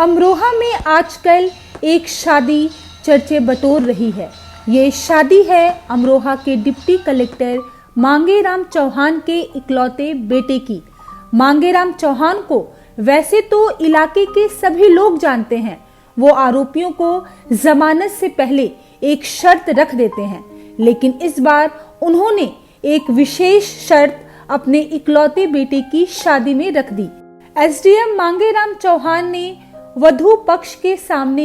अमरोहा में आजकल एक शादी चर्चे बटोर रही है। ये शादी है अमरोहा के डिप्टी कलेक्टर मांगेराम चौहान के इकलौते बेटे की। मांगेराम चौहान को वैसे तो इलाके के सभी लोग जानते हैं। वो आरोपियों को जमानत से पहले एक शर्त रख देते हैं, लेकिन इस बार उन्होंने एक विशेष शर्त अपने इकलौते बेटे की शादी में रख दी। एसडीएम मांगेराम चौहान ने वधू पक्ष के सामने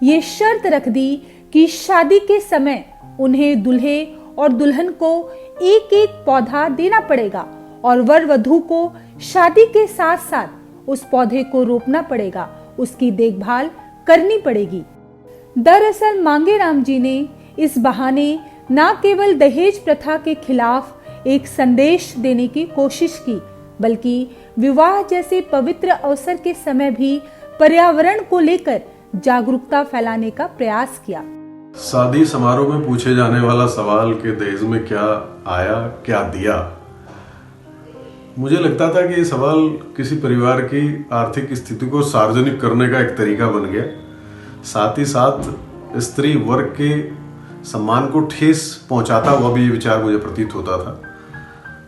ये शर्त रख दी कि शादी के समय उन्हें दूल्हे और दुल्हन को एक एक पौधा देना पड़ेगा और वर वधू को शादी के साथ साथ उस पौधे को रोपना पड़ेगा, उसकी देखभाल करनी पड़ेगी। दरअसल मांगेराम जी ने इस बहाने न केवल दहेज प्रथा के खिलाफ एक संदेश देने की कोशिश की, बल्कि विवाह जैसे पवित्र अवसर के समय भी पर्यावरण को लेकर जागरूकता फैलाने का प्रयास किया। शादी समारोह में पूछे जाने वाला सवाल कि दहेज में क्या आया, क्या दिया, मुझे लगता था कि ये सवाल किसी परिवार की आर्थिक स्थिति को सार्वजनिक करने का एक तरीका बन गया। साथ ही साथ स्त्री वर्ग के सम्मान को ठेस पहुंचाता हुआ भी ये विचार मुझे प्रतीत होता था।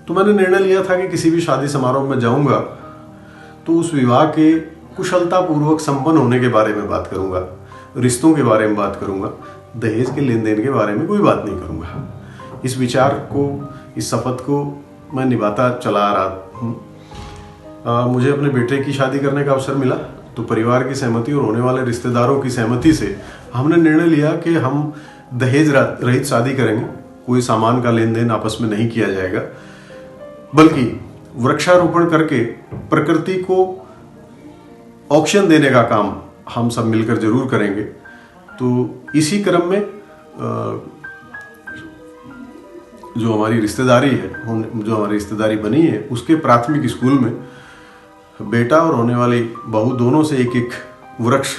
तो मैंने निर्णय लिया था कि किसी भी शादी समारोह में जाऊंगा तो उस विवाह के कुशलता पूर्वक संपन्न होने के बारे में बात करूंगा, रिश्तों के बारे में बात करूंगा, दहेज के लेन देन के बारे में कोई बात नहीं करूंगा। इस विचार को, इस शपथ को मैं निभाता चला आ रहा हूँ। मुझे अपने बेटे की शादी करने का अवसर मिला तो परिवार की सहमति और होने वाले रिश्तेदारों की सहमति से हमने निर्णय लिया कि हम दहेज रहित शादी करेंगे। कोई सामान का लेन देन आपस में नहीं किया जाएगा, बल्कि वृक्षारोपण करके प्रकृति को ऑक्शन देने का काम हम सब मिलकर जरूर करेंगे। तो इसी क्रम में जो हमारी रिश्तेदारी है, जो हमारी रिश्तेदारी बनी है, उसके प्राथमिक स्कूल में बेटा और होने वाली बहू दोनों से एक एक वृक्ष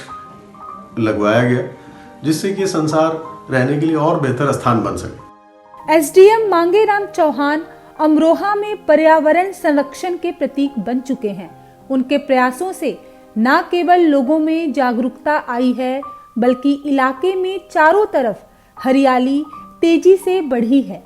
लगवाया गया, जिससे कि संसार रहने के लिए और बेहतर स्थान बन सके। एसडीएम मांगेराम चौहान अमरोहा में पर्यावरण संरक्षण के प्रतीक बन चुके हैं। उनके प्रयासों से न केवल लोगों में जागरूकता आई है, बल्कि इलाके में चारों तरफ हरियाली तेजी से बढ़ी है।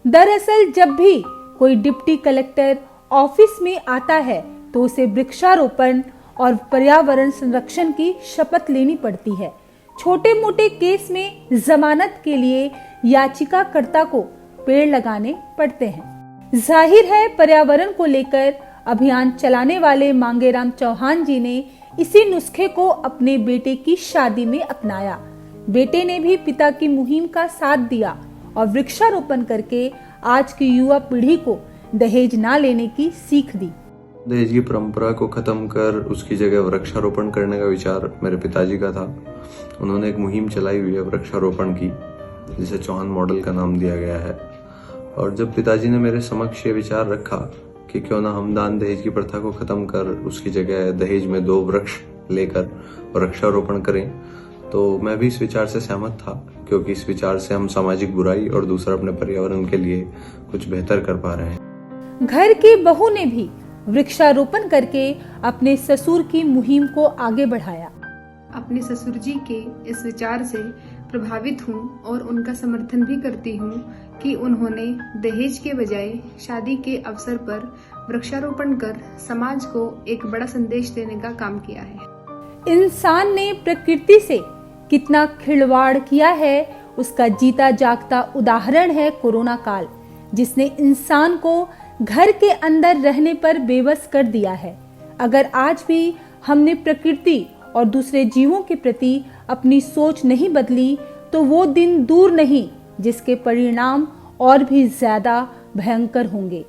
दरअसल जब भी कोई डिप्टी कलेक्टर ऑफिस में आता है तो उसे वृक्षारोपण और पर्यावरण संरक्षण की शपथ लेनी पड़ती है। छोटे मोटे केस में जमानत के लिए याचिकाकर्ता को पेड़ लगाने पड़ते हैं। जाहिर है पर्यावरण को लेकर अभियान चलाने वाले मांगेराम चौहान जी ने इसी नुस्खे को अपने बेटे की शादी में अपनाया। बेटे ने भी पिता की मुहिम का साथ दिया और वृक्षारोपण करके आज की युवा पीढ़ी को दहेज ना लेने की सीख दी। दहेज की परंपरा को खत्म कर उसकी जगह वृक्षारोपण करने का विचार मेरे पिताजी का था। उन्होंने एक मुहिम चलाई हुई है वृक्षारोपण की, जिसे चौहान मॉडल का नाम दिया गया है। और जब पिताजी ने मेरे समक्ष ये विचार रखा कि क्यों ना हम दान दहेज की प्रथा को खत्म कर उसकी जगह दहेज में 2 वृक्ष लेकर वृक्षारोपण करें, तो मैं भी इस विचार से सहमत था, क्योंकि इस विचार से हम सामाजिक बुराई और दूसरा अपने पर्यावरण के लिए कुछ बेहतर कर पा रहे हैं। घर की बहू ने भी वृक्षारोपण करके अपने ससुर की मुहिम को आगे बढ़ाया। अपने ससुर जी के इस विचार से प्रभावित हूँ और उनका समर्थन भी करती हूँ कि उन्होंने दहेज के बजाय शादी के अवसर पर वृक्षारोपण कर समाज को एक बड़ा संदेश देने का काम किया है। इंसान ने प्रकृति से कितना खिलवाड़ किया है, उसका जीता जागता उदाहरण है कोरोना काल, जिसने इंसान को घर के अंदर रहने पर बेबस कर दिया है। अगर आज भी हमने प्रकृति और दूसरे जीवों के प्रति अपनी सोच नहीं बदली तो वो दिन दूर नहीं जिसके परिणाम और भी ज्यादा भयंकर होंगे।